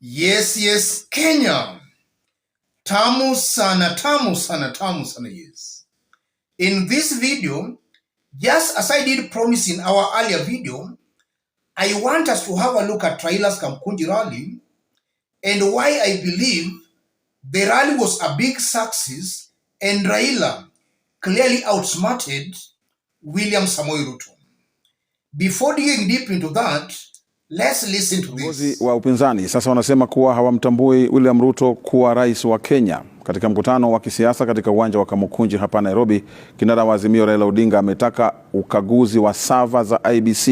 Yes, Kenya. Tamu sana, yes. In this video, just as I did promise in our earlier video, I want us to have a look at Raila's Kamkunji rally and why I believe the rally was a big success and Raila clearly outsmarted William Samoei Ruto. Before digging deep into that, let's listen to this. Viongozi wa upinzani sasa wanasema kuwa hawamtambui William Ruto kuwa rais wa Kenya. Katika mkutano wa kisiasa katika uwanja wa Kamkunji hapa Nairobi, kinara wa Azimio Raila Odinga ametaka ukaguzi wa sava za IEBC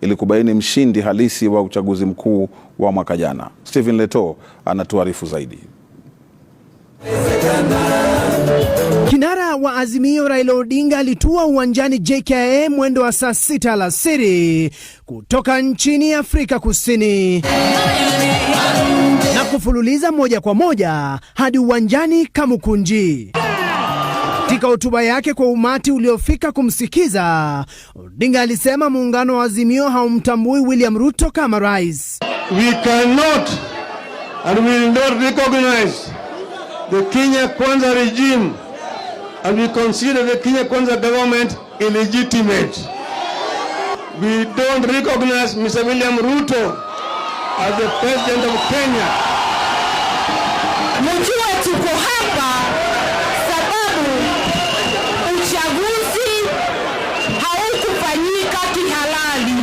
ili kubaini mshindi halisi wa uchaguzi mkuu wa mwaka jana. Stephen Leto anatuarifu zaidi. Kinara wa Azimio Raila Odinga alitua uwanjani JKIA mwendo wa saa 6 alasiri kutoka nchini Afrika Kusini na kufululiza moja kwa moja hadi uwanjani Kamkunji. Katika hotuba yake kwa umati uliofika kumsikiza, Odinga alisema muungano wa Azimio haumtambui William Ruto kama rais. We cannot and will not recognize the Kenya Kwanza regime, and we consider the Kenya Kwanza government illegitimate. We don't recognize Mr. William Ruto as the president of Kenya. Mjue tuko hapa sababu uchaguzi haukufanyika kihalali.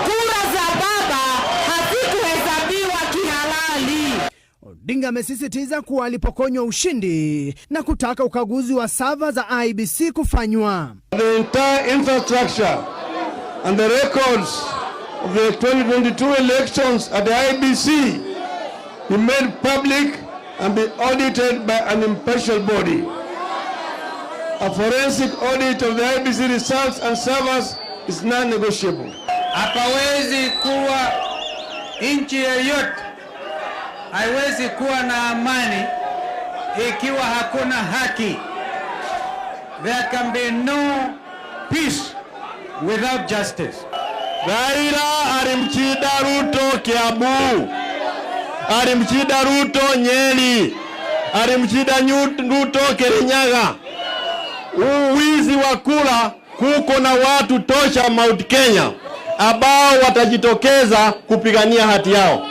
Kura za baba hazikuhesabiwa kihalali. Odinga amesisitiza kuwa alipokonywa ushindi na kutaka ukaguzi wa sava za IEBC kufanywa. The entire infrastructure and the records of the 2022 elections at the IEBC be made public and be audited by an impartial body. A forensic audit of the IEBC results and servers is non-negotiable. Hapawezi kuwa nchi yoyote haiwezi kuwa na amani ikiwa hakuna haki. There can be no peace without justice. Raila alimchida Ruto Kiambu, alimchida Ruto Nyeri, alimchida Ruto Kirinyaga. Uwizi wa kura, kuko na watu tosha Mount Kenya ambao watajitokeza kupigania haki yao.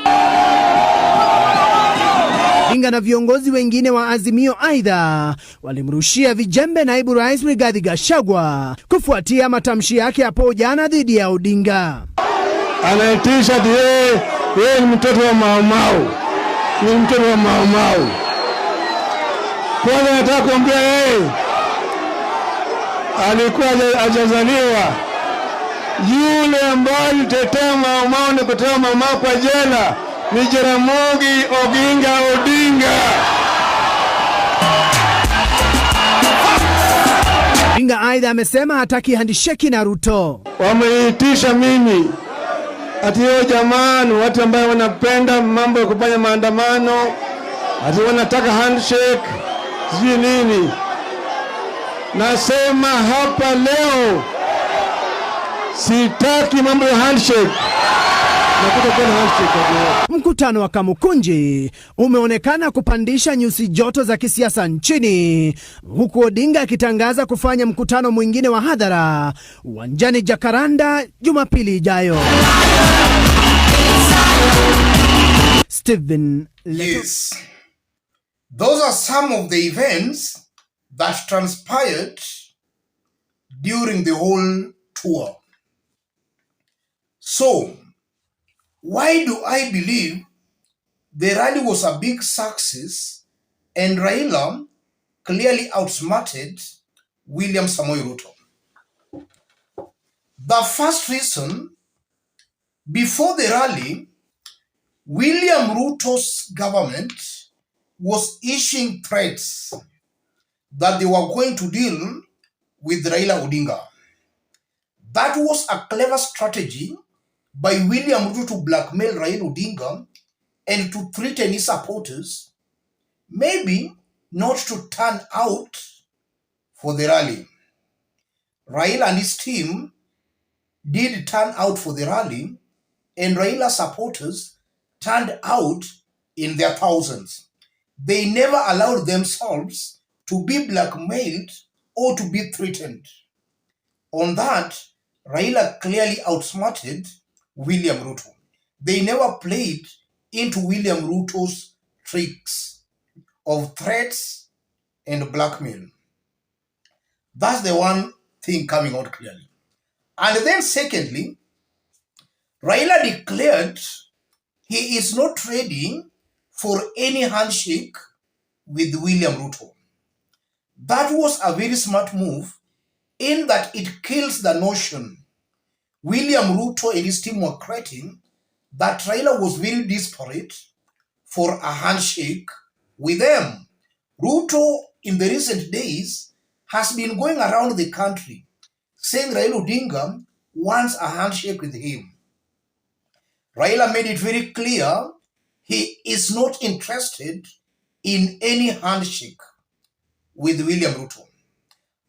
Odinga na viongozi wengine wa Azimio aidha walimrushia vijembe naibu rais Rigathi Gachagua kufuatia matamshi yake hapo jana dhidi ya Odinga. Anaitisha yeye ni mtoto wa Maumau. Ni mtoto wa Maumau. Kwanza nataka kuambia yeye alikuwa hajazaliwa. Yule ambaye alitetea Maumau na kutoa Maumau kwa jela ni Jaramogi Oginga Odinga. Odinga aidha amesema hataki handisheki na Ruto. Wameitisha mimi ati yo jamani, watu ambao wanapenda mambo ya kufanya maandamano, ati wanataka handshake, sijui nini. Nasema hapa leo sitaki mambo ya handshake. Mkutano wa Kamkunji umeonekana kupandisha nyusi joto za kisiasa nchini, huku Odinga akitangaza kufanya mkutano mwingine wa hadhara uwanjani Jakaranda Jumapili ijayo. Stephen Leto. Yes. Those are some of the events that transpired during the whole tour. So, why do I believe the rally was a big success and Raila clearly outsmarted William Samoei Ruto? The first reason, before the rally, William Ruto's government was issuing threats that they were going to deal with Raila Odinga. That was a clever strategy by William Ruto to blackmail Raila Odinga and to threaten his supporters, maybe not to turn out for the rally. Raila and his team did turn out for the rally, and Raila supporters turned out in their thousands. They never allowed themselves to be blackmailed or to be threatened. On that, Raila clearly outsmarted William Ruto. They never played into William Ruto's tricks of threats and blackmail. That's the one thing coming out clearly. And then secondly, Raila declared he is not ready for any handshake with William Ruto. That was a very smart move in that it kills the notion William Ruto and his team were creating that Raila was very desperate for a handshake with them. Ruto in the recent days has been going around the country saying Raila Odinga wants a handshake with him. Raila made it very clear he is not interested in any handshake with William Ruto.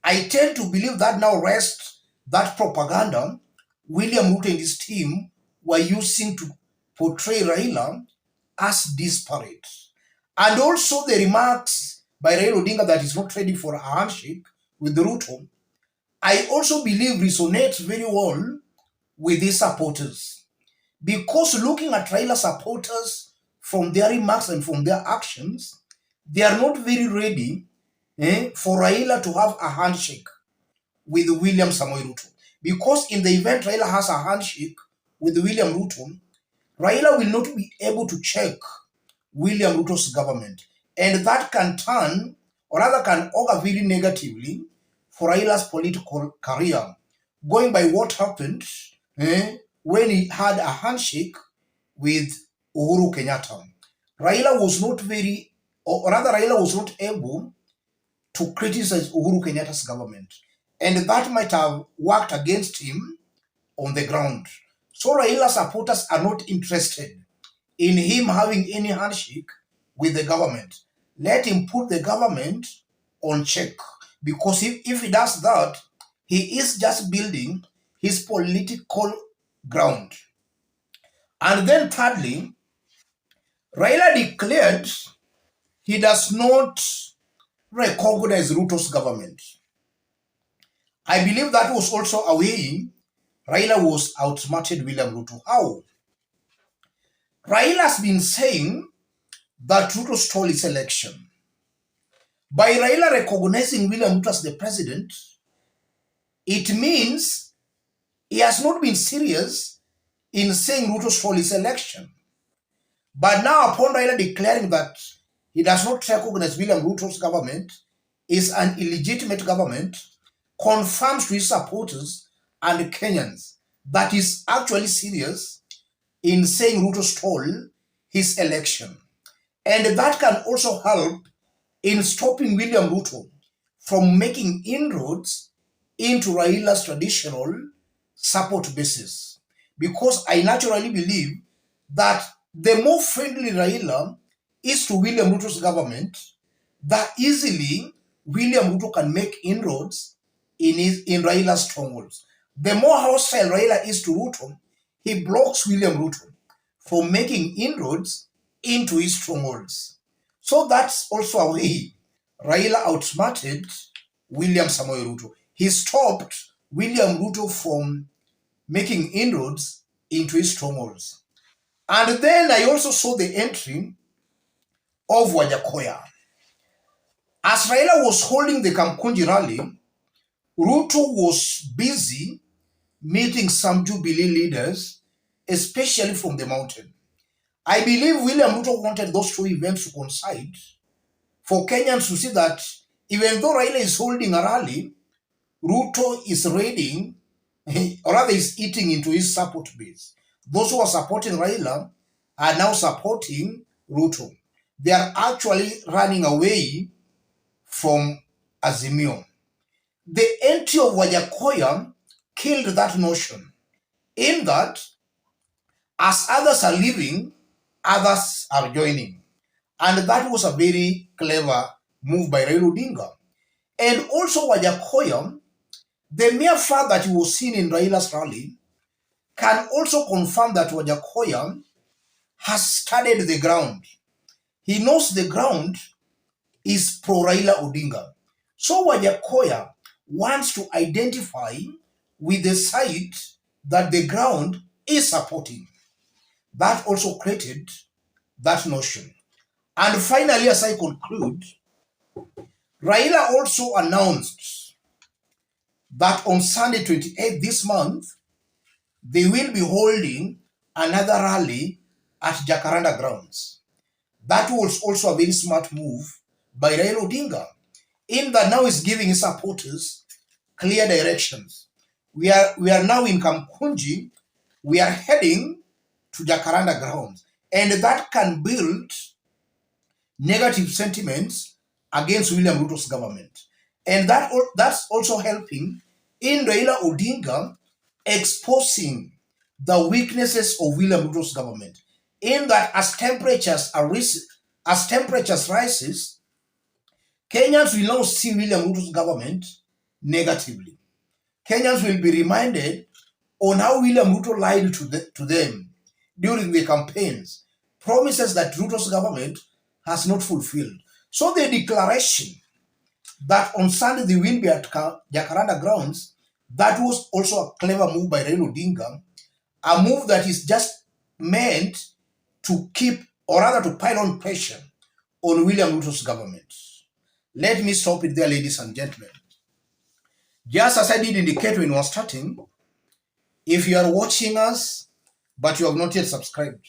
I tend to believe that now rests that propaganda William Ruto and his team were using to portray Raila as disparate. And also the remarks by Raila Odinga that he's not ready for a handshake with Ruto, I also believe resonates very well with his supporters. Because looking at Raila supporters from their remarks and from their actions, they are not very ready for Raila to have a handshake with William Samoei Ruto. Because in the event Raila has a handshake with William Ruto, Raila will not be able to check William Ruto's government. And that can turn, or rather can augur very negatively for Raila's political career, going by what happened when he had a handshake with Uhuru Kenyatta. Raila was not Raila was not able to criticize Uhuru Kenyatta's government. And that might have worked against him on the ground. So Raila supporters are not interested in him having any handshake with the government. Let him put the government on check. Because if he does that, he is just building his political ground. And then thirdly, Raila declared he does not recognize Ruto's government. I believe that was also a way Raila was outsmarted William Ruto. How? Raila has been saying that Ruto stole his election. By Raila recognizing William Ruto as the president, it means he has not been serious in saying Ruto stole his election. But now upon Raila declaring that he does not recognize William Ruto's government is an illegitimate government, confirms to his supporters and Kenyans that is actually serious in saying Ruto stole his election. And that can also help in stopping William Ruto from making inroads into Raila's traditional support basis. Because I naturally believe that the more friendly Raila is to William Ruto's government, the easily William Ruto can make inroads in Raila's strongholds. The more hostile Raila is to Ruto, he blocks William Ruto from making inroads into his strongholds. So that's also a way Raila outsmarted William Samoei Ruto. He stopped William Ruto from making inroads into his strongholds. And then I also saw the entry of Wajakoya. As Raila was holding the Kamkunji rally, Ruto was busy meeting some Jubilee leaders, especially from the mountain. I believe William Ruto wanted those two events to coincide for Kenyans to see that even though Raila is holding a rally, Ruto is raiding, or rather is eating into his support base. Those who are supporting Raila are now supporting Ruto. They are actually running away from Azimio. The entry of Wajakoya killed that notion, in that as others are leaving, others are joining. And that was a very clever move by Raila Odinga. And also Wajakoya, the mere fact that he was seen in Raila's rally can also confirm that Wajakoya has studied the ground. He knows the ground is pro-Raila Odinga. So Wajakoya wants to identify with the side that the ground is supporting. That also created that notion. And finally, as I conclude, Raila also announced that on Sunday 28th this month, they will be holding another rally at Jacaranda grounds. That was also a very smart move by Raila Odinga, in that now is giving his supporters clear directions. We are now in Kamkunji. We are heading to Jacaranda grounds, and that can build negative sentiments against William Ruto's government. And that's also helping in Raila Odinga exposing the weaknesses of William Ruto's government. In that as temperatures rises, Kenyans will now see William Ruto's government negatively. Kenyans will be reminded on how William Ruto lied to them during the campaigns, promises that Ruto's government has not fulfilled. So the declaration that on Sunday they will be at Jacaranda grounds, that was also a clever move by Raila Odinga, a move that is just meant to keep, or rather to pile on pressure on William Ruto's government. Let me stop it there, ladies and gentlemen. Just as I did indicate when we were starting, if you are watching us, but you have not yet subscribed,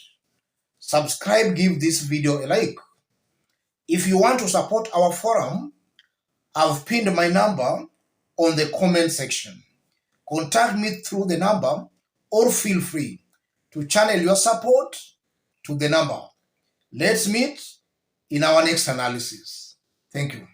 subscribe, give this video a like. If you want to support our forum, I've pinned my number on the comment section. Contact me through the number, or feel free to channel your support to the number. Let's meet in our next analysis. Thank you.